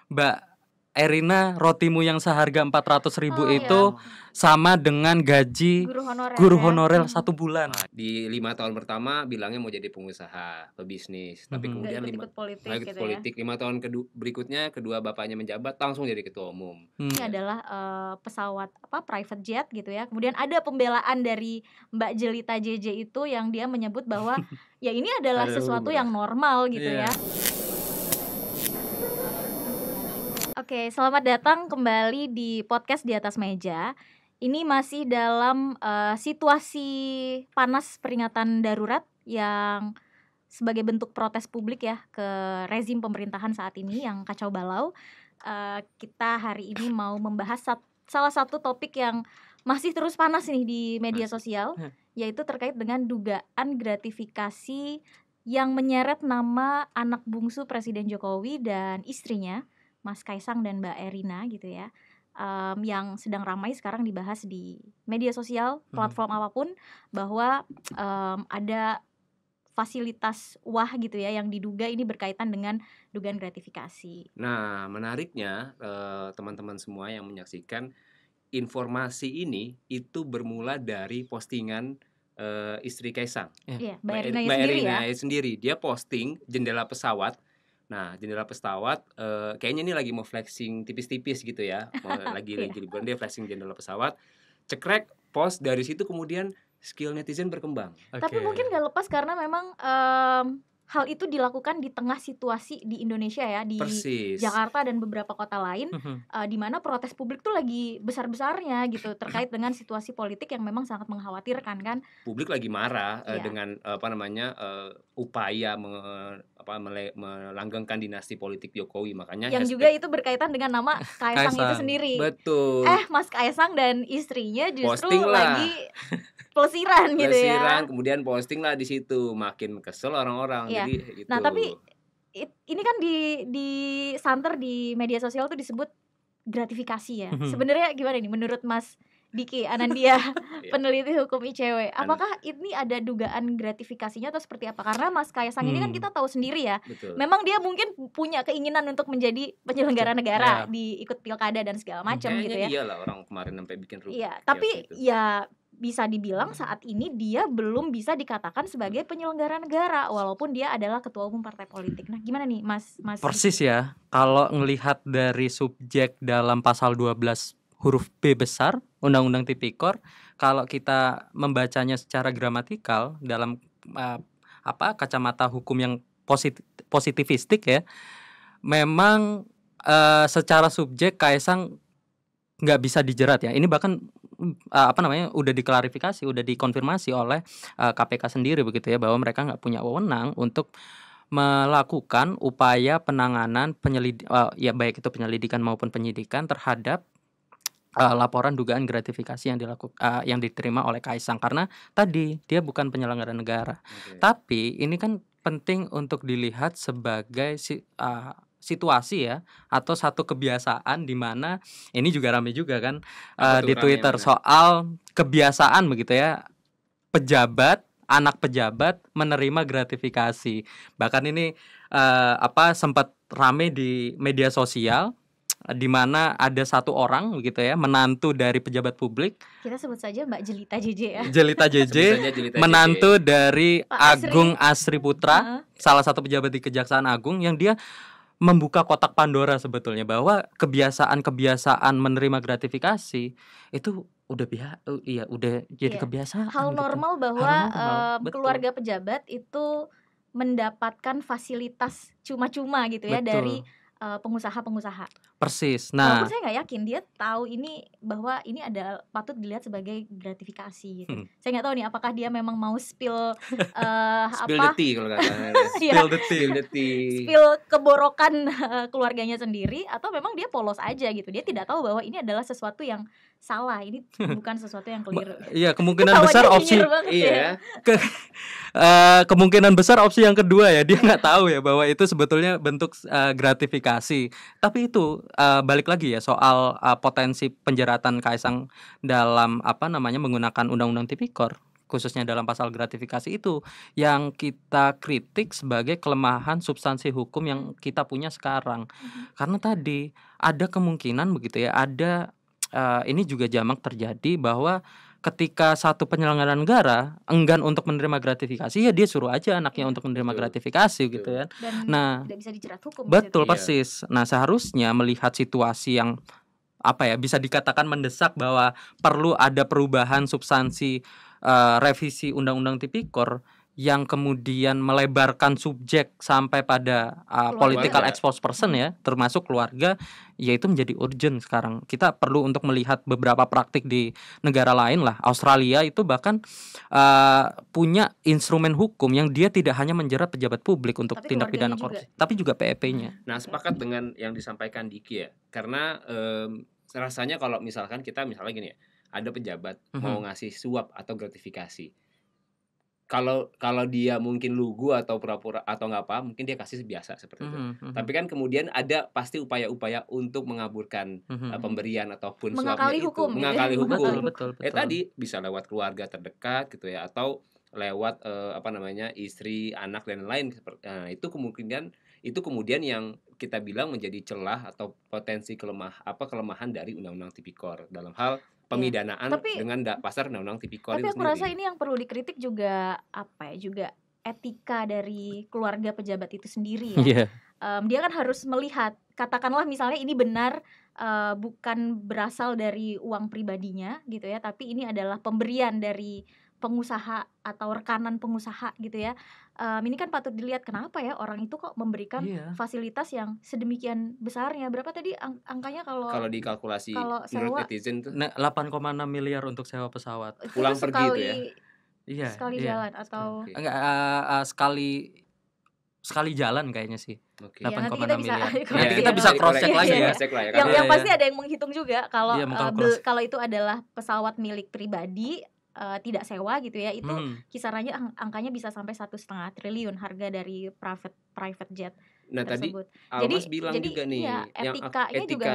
Mbak Erina, rotimu yang seharga 400.000 Oh, itu sama dengan gaji guru honorer ya. 1 bulan. Di 5 tahun pertama bilangnya mau jadi pengusaha, pebisnis, tapi kemudian Nggak ikut politik gitu ya. 5 tahun berikutnya kedua bapaknya menjabat langsung jadi ketua umum. Ini adalah pesawat private jet gitu ya. Kemudian ada pembelaan dari Mbak Jelita JJ itu yang dia menyebut bahwa ya ini adalah sesuatu yang normal gitu ya. Oke, selamat datang kembali di podcast Di Atas Meja. Ini masih dalam situasi panas peringatan darurat yang sebagai bentuk protes publik ya ke rezim pemerintahan saat ini yang kacau balau. Kita hari ini mau membahas salah satu topik yang masih terus panas nih di media sosial, yaitu terkait dengan dugaan gratifikasi yang menyeret nama anak bungsu Presiden Jokowi dan istrinya, Mas Kaisang dan Mbak Erina gitu ya, yang sedang ramai sekarang dibahas di media sosial, platform apapun, bahwa ada fasilitas gitu ya yang diduga ini berkaitan dengan dugaan gratifikasi. Nah, menariknya teman-teman semua yang menyaksikan, informasi ini itu bermula dari postingan istri Kaisang. Iya, Mbak Mbak Erina Erina sendiri, dia posting jendela pesawat. Nah, jendela pesawat kayaknya ini lagi mau flexing tipis-tipis gitu ya, lagi liburan dia flexing jendela pesawat, cekrek, post, dari situ kemudian skill netizen berkembang. Tapi mungkin gak lepas karena memang hal itu dilakukan di tengah situasi di Indonesia ya, di Jakarta dan beberapa kota lain, di mana protes publik tuh lagi besar-besarnya gitu terkait dengan situasi politik yang memang sangat mengkhawatirkan kan. Publik lagi marah dengan upaya melanggengkan dinasti politik Jokowi, makanya yang juga itu berkaitan dengan nama Kaisang itu sendiri. Betul. Mas Kaisang dan istrinya justru lagi pelesiran gitu ya. Kemudian posting lah di situ, makin kesel orang-orang. Ya. Jadi gitu. Nah, tapi ini kan di santer di media sosial tuh disebut gratifikasi ya. Sebenarnya gimana nih menurut Mas Diki Anandia, peneliti hukum ICW, apakah ini ada dugaan gratifikasinya atau seperti apa? Karena Mas Kaisang ini kan kita tahu sendiri ya. Betul. Memang dia mungkin punya keinginan untuk menjadi penyelenggara negara, diikut pilkada dan segala macam gitu ya. Iyalah, orang kemarin sampai bikin rupiah. Iya, tapi ya bisa dibilang saat ini dia belum bisa dikatakan sebagai penyelenggara negara walaupun dia adalah ketua umum partai politik. Nah, gimana nih Mas? Persis ya. Kalau ngelihat dari subjek dalam pasal 12 huruf B besar Undang-Undang Tipikor, kalau kita membacanya secara gramatikal dalam kacamata hukum yang positivistik ya, memang secara subjek Kaisang nggak bisa dijerat ya. Ini bahkan udah diklarifikasi, udah dikonfirmasi oleh KPK sendiri begitu ya, bahwa mereka nggak punya wewenang untuk melakukan upaya penanganan baik itu penyelidikan maupun penyidikan terhadap laporan dugaan gratifikasi yang diterima oleh Kaisang, karena tadi dia bukan penyelenggara negara. Tapi ini kan penting untuk dilihat sebagai situasi ya, atau satu kebiasaan di mana ini juga ramai juga kan di Twitter soal kebiasaan begitu ya, anak pejabat menerima gratifikasi. Bahkan ini sempat ramai di media sosial, di mana ada satu orang begitu ya, menantu dari pejabat publik. Kita sebut saja Mbak Jelita JJ ya. Jelita JJ, menantu dari Agung Asri Putra, salah satu pejabat di Kejaksaan Agung, yang dia membuka kotak Pandora sebetulnya, bahwa kebiasaan menerima gratifikasi itu udah jadi kebiasaan. Hal normal gitu. Bahwa keluarga pejabat itu mendapatkan fasilitas cuma-cuma gitu ya. Betul. Dari pengusaha-pengusaha. Persis. Nah, walaupun saya nggak yakin dia tahu ini, bahwa ini ada patut dilihat sebagai gratifikasi gitu. Saya nggak tahu nih apakah dia memang mau spill spill the tea kalau kata spill keborokan keluarganya sendiri, atau memang dia polos aja gitu. Dia tidak tahu bahwa ini adalah sesuatu yang salah, ini bukan sesuatu yang keliru. Iya, kemungkinan besar opsi kemungkinan besar opsi yang kedua ya, dia nggak tahu ya bahwa itu sebetulnya bentuk gratifikasi. Tapi itu balik lagi ya soal potensi penjeratan Kaisang dalam menggunakan Undang-Undang Tipikor. khususnya dalam pasal gratifikasi itu yang kita kritik sebagai kelemahan substansi hukum yang kita punya sekarang. Karena tadi ada kemungkinan begitu ya, ada ini juga jamak terjadi bahwa ketika satu penyelenggara negara enggan untuk menerima gratifikasi, ya dia suruh aja anaknya untuk menerima Betul. gratifikasi gitu kan. Dan Nah, tidak bisa dijerat hukum. betul gitu. persis. Nah, seharusnya melihat situasi yang bisa dikatakan mendesak bahwa perlu ada perubahan substansi revisi Undang-Undang Tipikor yang kemudian melebarkan subjek sampai pada political Keluarga. exposed person ya, termasuk keluarga, yaitu menjadi urgent sekarang. Kita perlu untuk melihat beberapa praktik di negara lain lah. Australia itu bahkan punya instrumen hukum yang dia tidak hanya menjerat pejabat publik untuk Tapi tindak keluarganya pidana korupsi, tapi juga PEP-nya. Nah, sepakat dengan yang disampaikan Diki ya. Karena rasanya kalau misalkan kita misalnya gini ya, ada pejabat mau ngasih suap atau gratifikasi. Kalau dia mungkin lugu atau pura-pura atau nggak apa, mungkin dia kasih biasa seperti itu. Tapi kan kemudian ada pasti upaya-upaya untuk mengaburkan pemberian ataupun Mengakali suapnya hukum, itu, gitu ya. mengakali hukum. Betul. Tadi bisa lewat keluarga terdekat gitu ya, atau lewat istri, anak dan lain seperti. Nah, itu kemudian yang kita bilang menjadi celah atau potensi kelemahan dari Undang-Undang Tipikor dalam hal pemidanaan dengan pasar Undang-Undang Tipikor Tapi itu aku sendiri. rasa ini yang perlu dikritik juga juga etika dari keluarga pejabat itu sendiri ya. Iya. Dia kan harus melihat, katakanlah misalnya ini benar bukan berasal dari uang pribadinya gitu ya, tapi ini adalah pemberian dari pengusaha atau rekanan pengusaha gitu ya. Ini kan patut dilihat kenapa ya orang itu kok memberikan fasilitas yang sedemikian besarnya. Berapa tadi angkanya kalau dikalkulasi kalau menurut sewa netizen tuh 8,6 miliar untuk sewa pesawat. itu pulang tuh pergi itu ya. Iya. sekali jalan atau Oke. Enggak, sekali jalan kayaknya sih. Oke. Ya, nanti 8,6 kita bisa- miliar. kalau Nanti iya, kita bisa iya, cross check iya, lagi iya. ya. Cek lah ya. yang Iya, pasti iya. ada yang menghitung juga kalau Iya, mengkalkulasi. kalau itu adalah pesawat milik pribadi tidak sewa gitu ya, itu kisarannya angkanya bisa sampai 1,5 triliun harga dari private jet Nah, tadi tersebut. Almas bilang juga nih iya, yang etikanya juga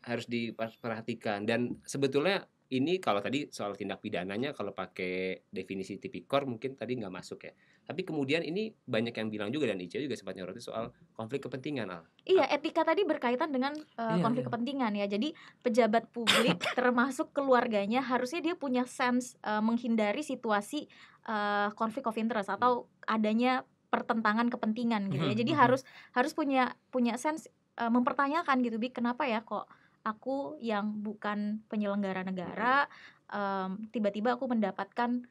harus diperhatikan, dan sebetulnya ini kalau tadi soal tindak pidananya kalau pakai definisi Tipikor mungkin tadi nggak masuk ya. Tapi kemudian ini banyak yang bilang juga, dan Ica juga sempat nyoroti soal konflik kepentingan, Al. Iya, etika tadi berkaitan dengan konflik iya. kepentingan ya. Jadi pejabat publik termasuk keluarganya harusnya dia punya sense menghindari situasi konflik of interest atau adanya pertentangan kepentingan gitu ya. Jadi harus punya sense mempertanyakan gitu, kenapa ya kok aku yang bukan penyelenggara negara tiba-tiba aku mendapatkan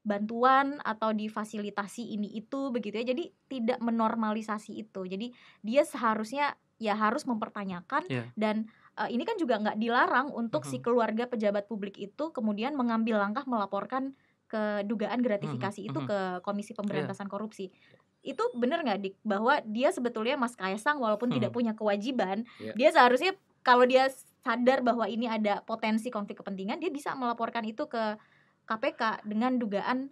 bantuan atau difasilitasi ini itu begitu ya. Jadi tidak menormalisasi itu. Jadi dia seharusnya ya harus mempertanyakan dan ini kan juga nggak dilarang untuk si keluarga pejabat publik itu kemudian mengambil langkah melaporkan ke dugaan gratifikasi itu ke Komisi Pemberantasan Korupsi. Itu benar nggak, Dik, bahwa dia sebetulnya Mas Kaesang walaupun tidak punya kewajiban, dia seharusnya kalau dia sadar bahwa ini ada potensi konflik kepentingan, dia bisa melaporkan itu ke KPK dengan dugaan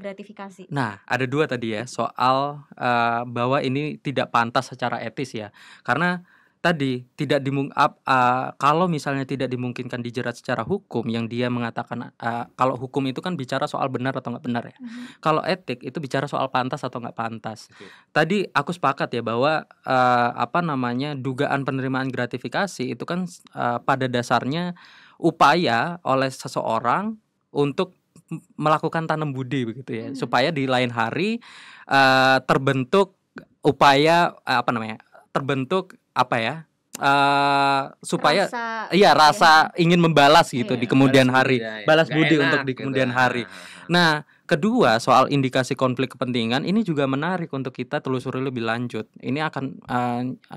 gratifikasi. Nah, ada dua tadi ya soal bahwa ini tidak pantas secara etis ya. Karena tadi kalau misalnya tidak dimungkinkan dijerat secara hukum, yang dia mengatakan kalau hukum itu kan bicara soal benar atau nggak benar ya. Kalau etik itu bicara soal pantas atau nggak pantas. Tadi aku sepakat ya bahwa dugaan penerimaan gratifikasi itu kan pada dasarnya upaya oleh seseorang untuk melakukan tanam budi begitu ya, supaya di lain hari terbentuk upaya supaya rasa ingin membalas gitu di kemudian hari, balas budi untuk di kemudian hari. Nah, kedua soal indikasi konflik kepentingan ini juga menarik untuk kita telusuri lebih lanjut. Ini akan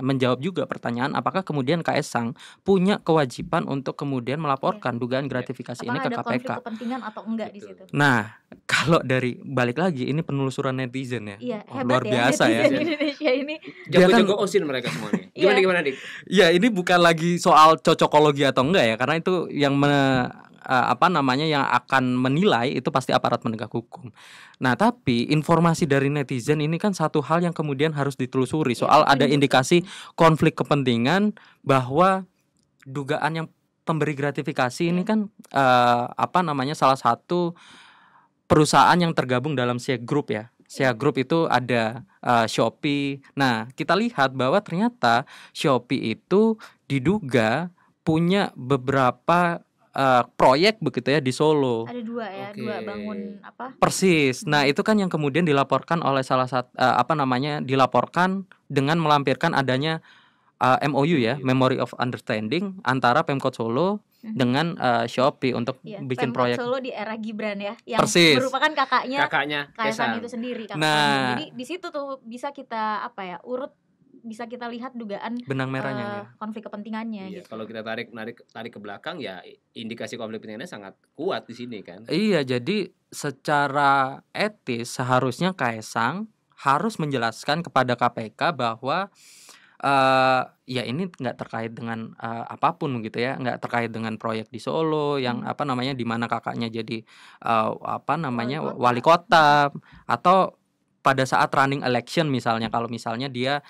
menjawab juga pertanyaan apakah kemudian Kaesang punya kewajiban untuk kemudian melaporkan dugaan gratifikasi ini ke KPK. Apakah ada konflik kepentingan atau enggak di situ? Nah, kalau dari balik lagi ini penelusuran netizen ya. Iya, luar biasa ya. Indonesia ini jago-jago osin mereka semua nih. Gimana Dik? Ya, ini bukan lagi soal cocokologi atau enggak ya, karena itu yang yang akan menilai itu pasti aparat penegak hukum. Nah, tapi informasi dari netizen ini kan satu hal yang kemudian harus ditelusuri soal ada indikasi konflik kepentingan bahwa dugaan yang pemberi gratifikasi ini kan salah satu perusahaan yang tergabung dalam SEA Group ya. SEA Group itu ada Shopee. Nah, kita lihat bahwa ternyata Shopee itu diduga punya beberapa proyek begitu ya di Solo. Ada 2 ya, Oke. 2 bangun apa? Persis. Nah, itu kan yang kemudian dilaporkan oleh salah satu dilaporkan dengan melampirkan adanya MOU ya, Memory of Understanding antara Pemkot Solo dengan Shopee untuk Iya, bikin Pemkot proyek. Solo di era Gibran ya, yang Persis. merupakan kakaknya Kakaknya Kaisang Kaisang. itu sendiri, kakak Nah. kandung. Jadi di situ tuh bisa kita bisa kita lihat dugaan Benang merahnya ya. konflik kepentingannya Iya, gitu. kalau kita tarik ke belakang ya indikasi konflik kepentingannya sangat kuat di sini kan. Iya, jadi secara etis seharusnya Kaisang harus menjelaskan kepada KPK bahwa ya ini nggak terkait dengan apapun gitu ya, nggak terkait dengan proyek di Solo yang di mana kakaknya jadi wali kota, atau pada saat running election misalnya, kalau misalnya dia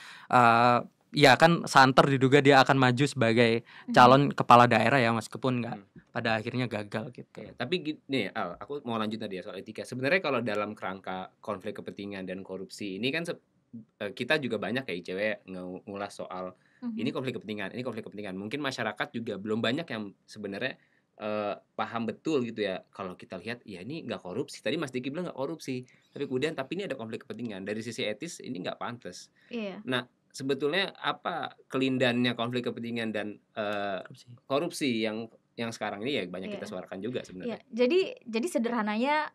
ya kan santer diduga dia akan maju sebagai calon kepala daerah ya, meskipun nggak pada akhirnya gagal gitu. Oke, tapi gini Al, aku mau lanjut tadi ya soal etika. Sebenarnya kalau dalam kerangka konflik kepentingan dan korupsi ini kan kita juga banyak ya ICW ngulas soal ini konflik kepentingan. Mungkin masyarakat juga belum banyak yang sebenarnya paham betul gitu ya. Kalau kita lihat ya ini nggak korupsi. Tadi Mas Diki bilang nggak korupsi, tapi ini ada konflik kepentingan. Dari sisi etis ini nggak pantas. Iya. Nah, sebetulnya apa kelindannya konflik kepentingan dan korupsi yang sekarang ini ya banyak kita suarakan juga sebenarnya. Jadi sederhananya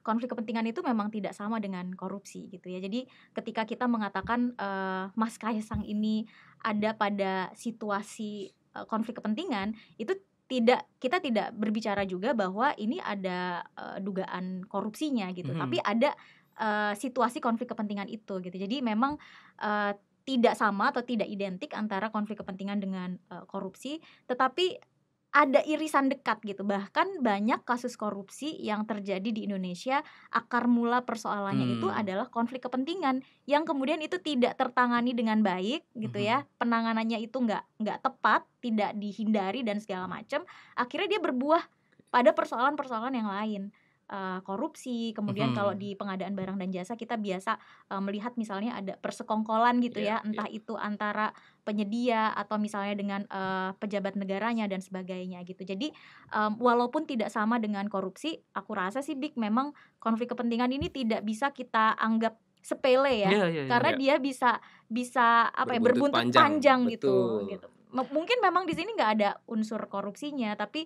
konflik kepentingan itu memang tidak sama dengan korupsi gitu ya. Jadi ketika kita mengatakan Mas Kaisang ini ada pada situasi konflik kepentingan, itu kita tidak berbicara juga bahwa ini ada dugaan korupsinya gitu. Tapi ada situasi konflik kepentingan itu gitu. Jadi memang tidak sama atau tidak identik antara konflik kepentingan dengan korupsi, tetapi ada irisan dekat gitu. Bahkan banyak kasus korupsi yang terjadi di Indonesia, akar mula persoalannya itu adalah konflik kepentingan yang kemudian itu tidak tertangani dengan baik gitu ya. Penanganannya itu nggak tepat, tidak dihindari dan segala macam. Akhirnya dia berbuah pada persoalan-persoalan yang lain. Korupsi, kemudian kalau di pengadaan barang dan jasa kita biasa melihat misalnya ada persekongkolan gitu ya, entah itu antara penyedia atau misalnya dengan pejabat negaranya dan sebagainya gitu. Jadi walaupun tidak sama dengan korupsi, aku rasa sih Big memang konflik kepentingan ini tidak bisa kita anggap sepele ya, karena dia bisa berbuntut panjang gitu. Mungkin memang di sini nggak ada unsur korupsinya, tapi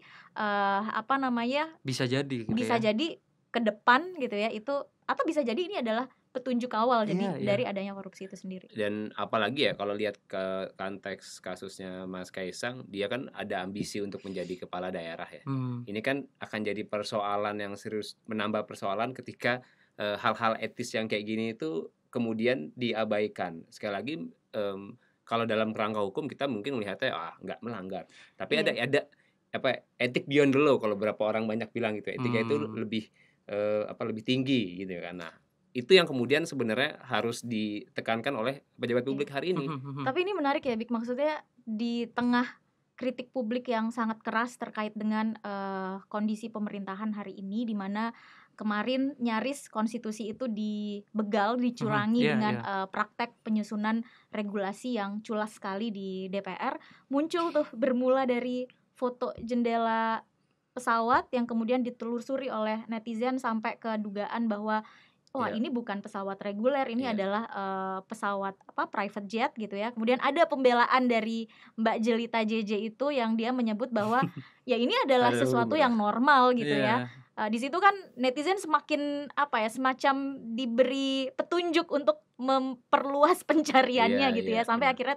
bisa jadi gitu jadi ke depan gitu ya, itu atau bisa jadi ini adalah petunjuk awal dari adanya korupsi itu sendiri. Dan apalagi ya kalau lihat ke konteks kasusnya Mas Kaisang, dia kan ada ambisi untuk menjadi kepala daerah ya. Ini kan akan jadi persoalan yang serius, menambah persoalan ketika hal-hal etis yang kayak gini itu kemudian diabaikan. Sekali lagi kalau dalam kerangka hukum kita mungkin melihatnya nggak melanggar, tapi ada etik beyond the law kalau beberapa orang banyak bilang gitu. Etika itu lebih lebih tinggi gitu kan. Nah, itu yang kemudian sebenarnya harus ditekankan oleh pejabat publik hari ini. Tapi ini menarik ya Bik, maksudnya di tengah kritik publik yang sangat keras terkait dengan kondisi pemerintahan hari ini, di mana kemarin nyaris konstitusi itu dibegal, dicurangi dengan praktek penyusunan regulasi yang culas sekali di DPR. Muncul tuh bermula dari foto jendela pesawat yang kemudian ditelusuri oleh netizen sampai ke dugaan bahwa ini bukan pesawat reguler, ini adalah pesawat private jet gitu ya. Kemudian ada pembelaan dari Mbak Jelita JJ itu yang dia menyebut bahwa ya ini adalah sesuatu yang normal gitu ya. Di situ kan netizen semakin semacam diberi petunjuk untuk memperluas pencariannya gitu ya, sampai akhirnya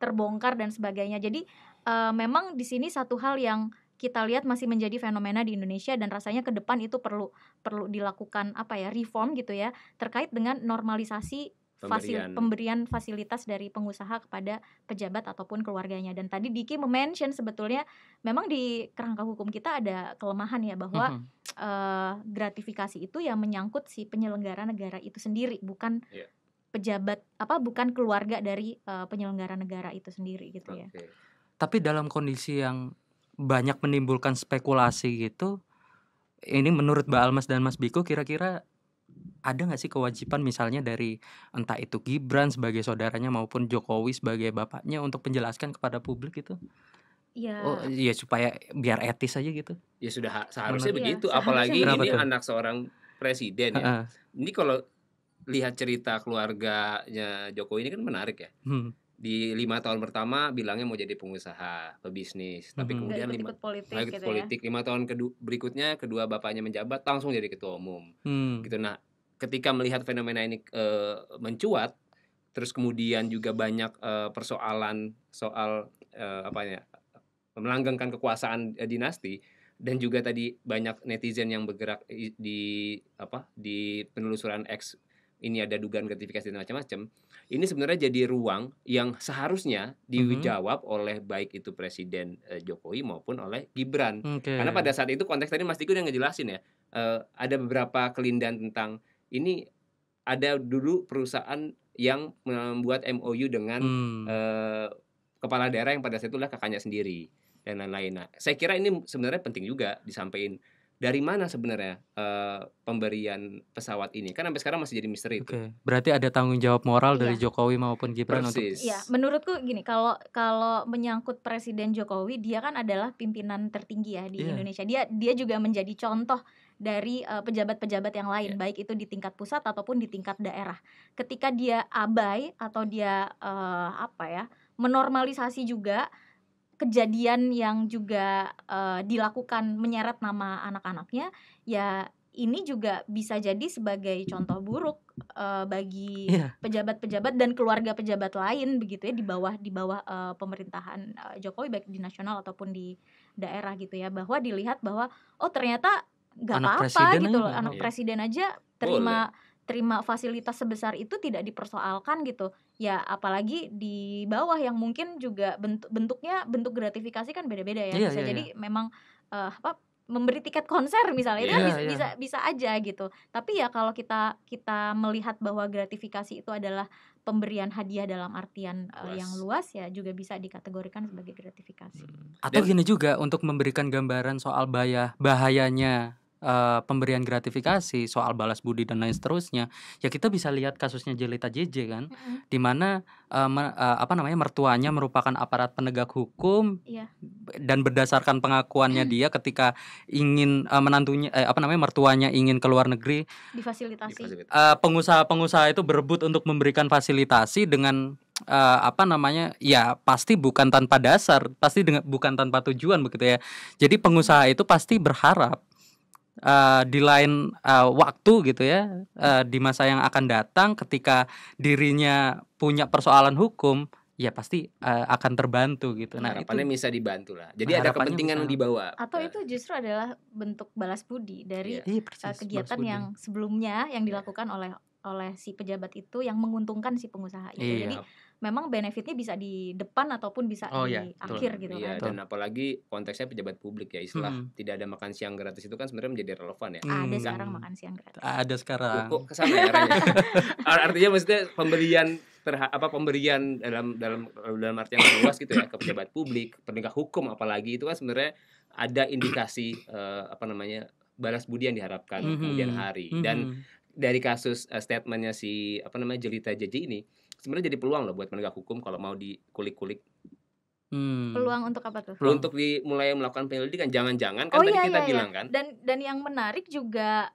terbongkar dan sebagainya. Jadi memang di sini satu hal yang kita lihat masih menjadi fenomena di Indonesia, dan rasanya ke depan itu perlu dilakukan reform gitu ya, terkait dengan normalisasi pemberian fasilitas dari pengusaha kepada pejabat ataupun keluarganya. Dan tadi Diki mention sebetulnya memang di kerangka hukum kita ada kelemahan ya, bahwa gratifikasi itu yang menyangkut si penyelenggara negara itu sendiri, bukan pejabat bukan keluarga dari penyelenggara negara itu sendiri gitu ya. Tapi dalam kondisi yang banyak menimbulkan spekulasi gitu, ini menurut Mbak Almas dan Mas Biko kira-kira ada nggak sih kewajiban misalnya dari entah itu Gibran sebagai saudaranya maupun Jokowi sebagai bapaknya untuk menjelaskan kepada publik itu? Oh Ya, iya supaya biar etis aja gitu. Ya sudah seharusnya Iya, begitu, seharusnya apalagi Kenapa ini tuh? anak seorang presiden ya. Heeh. Ini kalau lihat cerita keluarganya Jokowi ini kan menarik ya. Hmm. Di 5 tahun pertama bilangnya mau jadi pengusaha, pebisnis, tapi Mhm. nggak kemudian ikut-ikut politik nggak ikut gitu ya. politik. 5 tahun berikutnya kedua bapaknya menjabat langsung jadi ketua umum. Hmm. Gitu. Nah, ketika melihat fenomena ini mencuat, terus kemudian juga banyak persoalan soal apa ya, melanggengkan kekuasaan dinasti, dan juga tadi banyak netizen yang bergerak di penelusuran X, ini ada dugaan gratifikasi dan macam-macam. Ini sebenarnya jadi ruang yang seharusnya dijawab oleh baik itu Presiden Jokowi maupun oleh Gibran. Oke. Karena pada saat itu konteks tadi Mas Diko udah ngejelasin ya, ada beberapa kelindahan tentang ini. Ada dulu perusahaan yang membuat MOU dengan kepala daerah yang pada saat itu adalah kakaknya sendiri dan lain-lain. Nah, saya kira ini sebenarnya penting juga disampaikan dari mana sebenarnya pemberian pesawat ini. Kan sampai sekarang masih jadi misteri itu. Oke. Berarti ada tanggung jawab moral dari Iya. Jokowi maupun Gibran untuk Persis. Ya, menurutku gini, kalau menyangkut Presiden Jokowi, dia kan adalah pimpinan tertinggi ya di Iya. Indonesia. Dia juga menjadi contoh dari pejabat-pejabat yang lain, Iya. baik itu di tingkat pusat ataupun di tingkat daerah. Ketika dia abai atau dia menormalisasi juga kejadian yang juga dilakukan menyeret nama anak-anaknya, ya ini juga bisa jadi sebagai contoh buruk bagi Iya. pejabat-pejabat dan keluarga pejabat lain begitu ya di bawah pemerintahan Jokowi, baik di nasional ataupun di daerah gitu ya, bahwa dilihat bahwa oh ternyata nggak Anak apa-apa presiden gitu aja loh, nggak anak apa-apa. presiden aja terima fasilitas sebesar itu tidak dipersoalkan gitu ya, apalagi di bawah yang mungkin juga bentuk gratifikasi kan beda-beda ya. Iya, Bisa iya, jadi memang memberi tiket konser misalnya, itu kan Iya, iya. bisa aja gitu. Tapi ya kalau kita melihat bahwa gratifikasi itu adalah pemberian hadiah dalam artian yang luas, ya juga bisa dikategorikan sebagai gratifikasi. Atau Dan- gini juga untuk memberikan gambaran soal bahayanya pemberian gratifikasi, soal balas budi dan lain seterusnya. Ya kita bisa lihat kasusnya Jelita JJ kan, di mana mertuanya merupakan aparat penegak hukum. Iya. Dan berdasarkan pengakuannya dia ketika ingin mertuanya ingin ke luar negeri, Difasilitasi. pengusaha-pengusaha itu berebut untuk memberikan fasilitasi dengan ya pasti bukan tanpa dasar, pasti bukan tanpa tujuan begitu ya. Jadi pengusaha itu pasti berharap di lain waktu gitu ya, di masa yang akan datang ketika dirinya punya persoalan hukum, ya pasti akan terbantu gitu. Nah, harapannya itu bisa dibantu lah. Jadi ada harapannya kepentingan bisa. yang dibawa. Atau itu justru adalah bentuk balas budi dari Iya, persis, kegiatan balas budi. yang sebelumnya yang dilakukan oleh si pejabat itu yang menguntungkan si pengusaha itu. Iya. Jadi memang benefitnya bisa di depan ataupun bisa Oh, di iya, betul. akhir gitu Iya, kan. dan apalagi konteksnya pejabat publik ya, istilah tidak ada makan siang gratis itu kan sebenarnya menjadi relevan ya. Ada sekarang makan siang gratis. Ada sekarang. Kok kesana ya arahnya? Artinya maksudnya pemberian dalam artian yang luas gitu ya ke pejabat publik, penegak hukum apalagi, itu kan sebenarnya ada indikasi balas budi yang diharapkan kemudian hari. Dan dari kasus statementnya si Jelita JJ ini sebenarnya jadi peluang loh buat penegak hukum kalau mau dikulik-kulik. Peluang untuk apa tuh? Untuk mulai melakukan penyelidikan, jangan-jangan kan tadi kita bilang kan. Dan yang menarik juga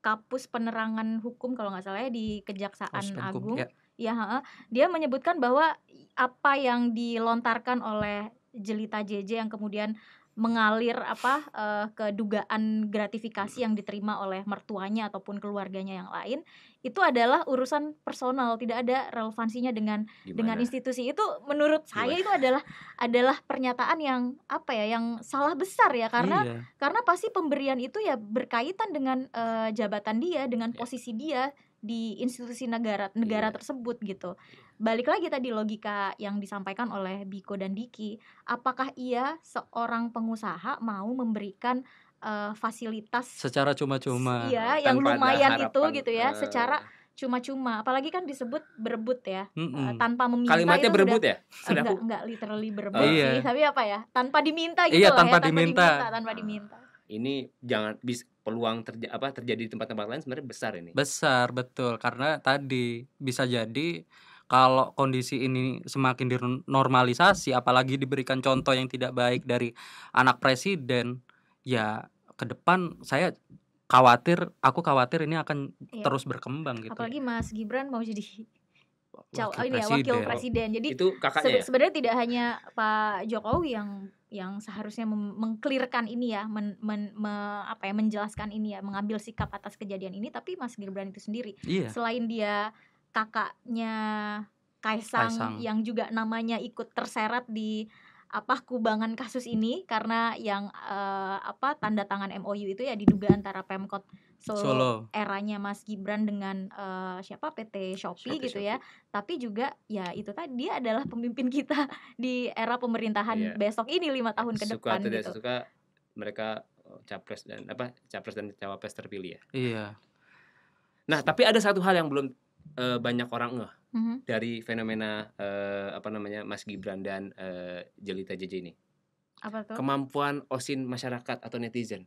Kapus Penerangan Hukum kalau nggak salah ya di Kejaksaan Agung, dia menyebutkan bahwa apa yang dilontarkan oleh Jelita JJ yang kemudian mengalir ke dugaan gratifikasi yang diterima oleh mertuanya ataupun keluarganya yang lain, itu adalah urusan personal, tidak ada relevansinya dengan institusi. Itu menurut saya itu adalah pernyataan yang yang salah besar ya, karena pasti pemberian itu ya berkaitan dengan jabatan dia, dengan posisi dia di institusi negara tersebut gitu. Balik lagi tadi logika yang disampaikan oleh Biko dan Diki, apakah seorang pengusaha mau memberikan fasilitas secara cuma-cuma, yang lumayan itu gitu ya, secara cuma-cuma, apalagi kan disebut berebut ya, tanpa meminta. Kalimatnya itu berebut sudah, ya? enggak literally berebut sih, tapi tanpa diminta gitu iya, lah tanpa ya, diminta. tanpa diminta. ini jangan peluang terjadi di tempat-tempat lain sebenarnya besar ini. Besar, betul. Karena tadi bisa jadi kalau kondisi ini semakin dinormalisasi, apalagi diberikan contoh yang tidak baik dari anak presiden, ya ke depan aku khawatir ini akan Iya. terus berkembang gitu. Apalagi Mas Gibran mau jadi Wakil wakil presiden. presiden. Jadi Itu kakaknya ya? sebenarnya tidak hanya Pak Jokowi yang seharusnya mengklirkan ini ya, menjelaskan ini ya, mengambil sikap atas kejadian ini, tapi Mas Gibran itu sendiri. Iya, Selain dia kakaknya Kaisang Kaisang. yang juga namanya ikut terseret di kubangan kasus ini karena yang tanda tangan MOU itu ya diduga antara Pemkot Solo Solo. eranya Mas Gibran dengan PT Shopee gitu ya. Tapi juga ya itu tadi, dia adalah pemimpin kita di era pemerintahan Iya. besok ini 5 tahun ke Suka depan tidak gitu. suka mereka capres dan cawapres terpilih ya. Iya. Nah, tapi ada satu hal yang belum banyak orang ngeh Mhm. dari fenomena Mas Gibran dan Jelita JJ ini. Apa tuh? Kemampuan OSIN masyarakat atau netizen.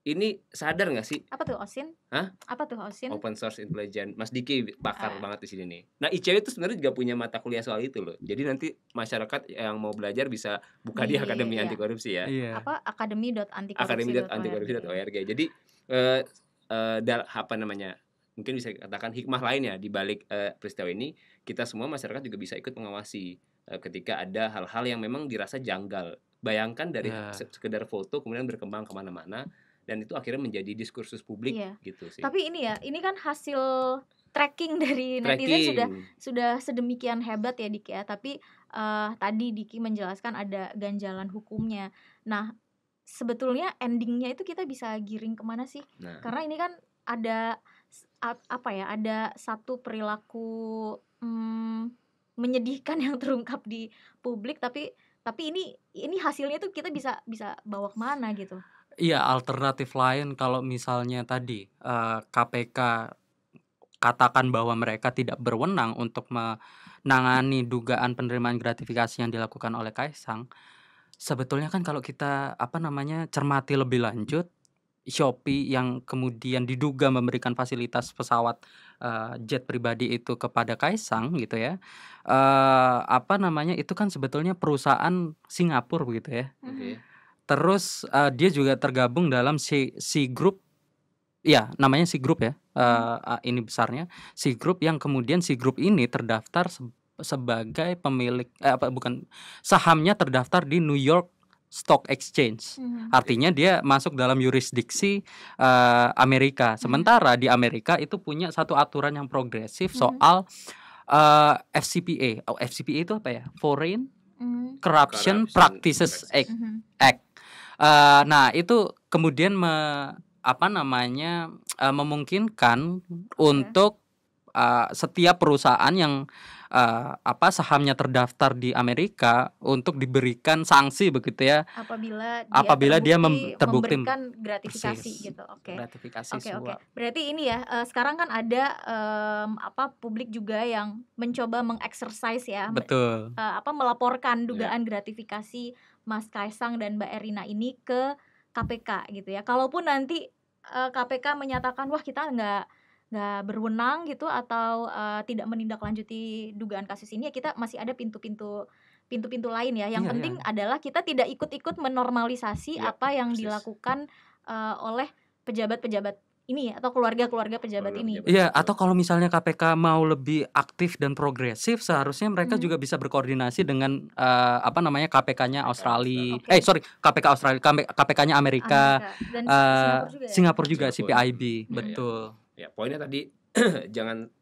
Ini sadar nggak sih? Apa tuh OSIN? Hah? Apa tuh OSIN? Open Source Intelligence. Mas Diki pakar Ah. banget di sini nih. Nah, ICW itu sebenarnya juga punya mata kuliah soal itu loh. Jadi nanti masyarakat yang mau belajar bisa buka di Akademi Iya. Anti Korupsi ya. Iya. Akademi.antikorupsi.org. Jadi mungkin bisa dikatakan hikmah lain ya di balik peristiwa ini, kita semua masyarakat juga bisa ikut mengawasi ketika ada hal-hal yang memang dirasa janggal. Bayangkan dari Ya. sekedar foto kemudian berkembang kemana-mana dan itu akhirnya menjadi diskursus publik Iya. gitu sih. Tapi ini kan hasil tracking dari netizen sudah sedemikian hebat ya Dik ya. Tapi tadi Diki menjelaskan ada ganjalan hukumnya. Nah, sebetulnya endingnya itu kita bisa giring kemana sih? Nah, Karena ini kan ada ada satu perilaku menyedihkan yang terungkap di publik, tapi ini hasilnya tuh kita bisa bawa kemana gitu. Iya, alternatif lain kalau misalnya tadi KPK katakan bahwa mereka tidak berwenang untuk menangani dugaan penerimaan gratifikasi yang dilakukan oleh Kaisang. Sebetulnya kan kalau kita cermati lebih lanjut, Shopee yang kemudian diduga memberikan fasilitas pesawat jet pribadi itu kepada Kaisang gitu ya. Itu kan sebetulnya perusahaan Singapura begitu ya. oke. Terus dia juga tergabung dalam C Group. Ya, namanya C Group ya. Ini besarnya C Group, yang kemudian C Group ini terdaftar sebagai pemilik sahamnya terdaftar di New York Stock Exchange. Artinya dia masuk dalam yurisdiksi Amerika. Sementara di Amerika itu punya satu aturan yang progresif soal FCPA. FCPA itu apa ya? Foreign Corruption Practices Act. Nah, itu kemudian memungkinkan untuk setiap perusahaan yang sahamnya terdaftar di Amerika untuk diberikan sanksi begitu ya, apabila dia terbukti memberikan gratifikasi persis. gitu. Oke. Gratifikasi Oke. suap. Berarti ini ya, sekarang kan ada publik juga yang mencoba mengexercise ya, Betul. melaporkan dugaan gratifikasi Mas Kaisang dan Mbak Erina ini ke KPK gitu ya. Kalaupun nanti KPK menyatakan wah kita nggak berwenang gitu atau tidak menindaklanjuti dugaan kasus ini, ya kita masih ada pintu-pintu lain ya. Yang penting adalah kita tidak ikut-ikut menormalisasi apa yang dilakukan oleh pejabat-pejabat ini atau keluarga-keluarga pejabat ini. Iya, atau kalau misalnya KPK mau lebih aktif dan progresif, seharusnya mereka juga bisa berkoordinasi dengan KPK-nya Australia. KPK Australia, KPK-nya Amerika. Dan Singapura juga CPIB. Betul. Ya, poinnya tadi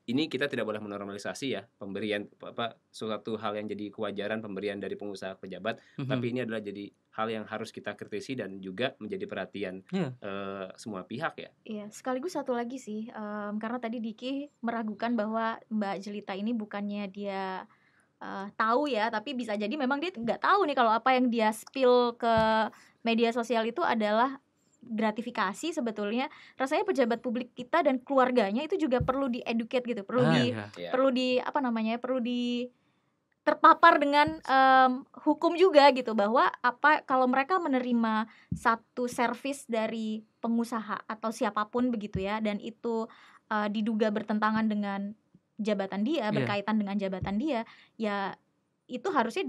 ini kita tidak boleh menormalisasi ya pemberian suatu hal yang jadi kewajaran pemberian dari pengusaha pejabat, tapi ini adalah jadi hal yang harus kita kritisi dan juga menjadi perhatian semua pihak ya. Iya, sekaligus satu lagi sih, karena tadi Diki meragukan bahwa Mbak Jelita ini bukannya dia tahu ya, tapi bisa jadi memang dia nggak tahu nih kalau apa yang dia spill ke media sosial itu adalah gratifikasi. Sebetulnya rasanya pejabat publik kita dan keluarganya itu juga perlu di-educate gitu, perlu terpapar dengan hukum juga gitu, bahwa kalau mereka menerima satu servis dari pengusaha atau siapapun begitu ya, dan itu diduga bertentangan dengan jabatan dia, berkaitan dengan jabatan dia, ya itu harusnya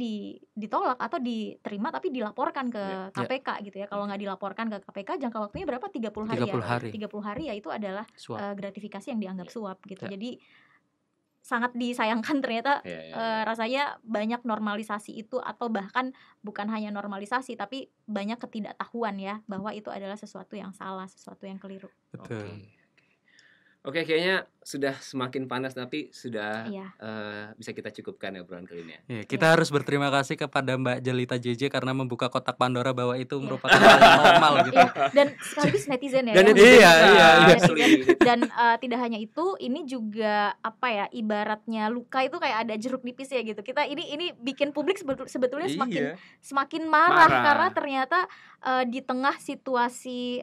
ditolak atau diterima, tapi dilaporkan ke KPK gitu ya. Kalau nggak dilaporkan ke KPK, jangka waktunya berapa? 30 hari 30 hari. 30 hari ya, itu adalah gratifikasi yang dianggap suap gitu. Jadi sangat disayangkan ternyata rasanya banyak normalisasi itu, atau bahkan bukan hanya normalisasi tapi banyak ketidaktahuan ya, bahwa itu adalah sesuatu yang salah, sesuatu yang keliru. Betul. Oke, kayaknya sudah semakin panas, tapi sudah bisa kita cukupkan ya obrolan kali ini. Kita harus berterima kasih kepada Mbak Jelita JJ karena membuka kotak Pandora bahwa itu merupakan hal yang normal gitu. Dan sekaligus netizen ya. Dan Dan tidak hanya itu, ini juga ibaratnya luka itu kayak ada jeruk nipis ya gitu. Kita ini bikin publik sebetulnya semakin marah karena ternyata di tengah situasi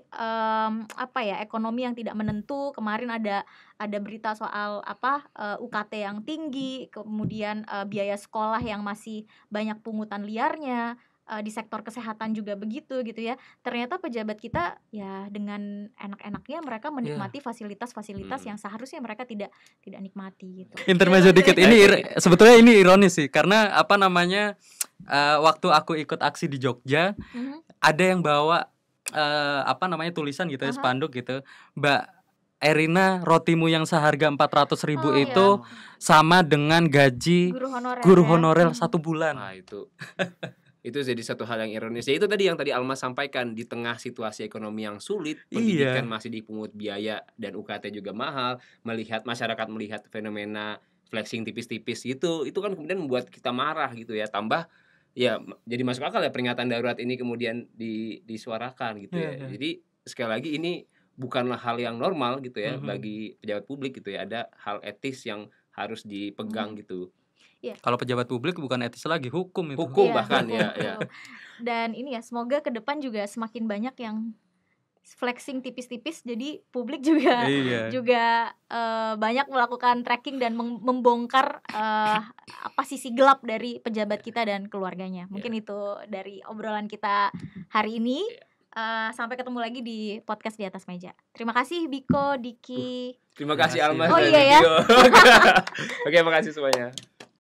ekonomi yang tidak menentu. Kemarin ada berita soal UKT yang tinggi, kemudian biaya sekolah yang masih banyak pungutan liarnya, di sektor kesehatan juga begitu gitu ya. Ternyata pejabat kita ya dengan enak-enaknya mereka menikmati fasilitas-fasilitas yang seharusnya mereka tidak nikmati gitu. Intermezzo dikit, ini sebetulnya ini ironis sih, karena waktu aku ikut aksi di Jogja, ada yang bawa tulisan gitu ya, spanduk gitu, Mbak Erina, rotimu yang seharga 400.000 itu sama dengan gaji guru honorer 1 bulan. Nah, itu jadi satu hal yang ironis. Ya itu tadi yang Alma sampaikan, di tengah situasi ekonomi yang sulit, pendidikan masih dipungut biaya dan UKT juga mahal, masyarakat melihat fenomena flexing tipis-tipis itu kan kemudian membuat kita marah gitu ya. Tambah ya jadi masuk akal ya peringatan darurat ini kemudian disuarakan gitu ya. Jadi sekali lagi ini bukanlah hal yang normal gitu ya bagi pejabat publik gitu ya. Ada hal etis yang harus dipegang gitu. Kalau pejabat publik bukan etis lagi, hukum itu. Hukum bahkan ya. Dan ini ya, semoga ke depan juga semakin banyak yang flexing tipis-tipis, jadi publik juga banyak melakukan tracking dan membongkar sisi gelap dari pejabat kita dan keluarganya. Mungkin itu dari obrolan kita hari ini. Sampai ketemu lagi di podcast Di Atas Meja. Terima kasih Biko, Diki. Terima kasih Alma. Oh iya ya. Oke, makasih semuanya.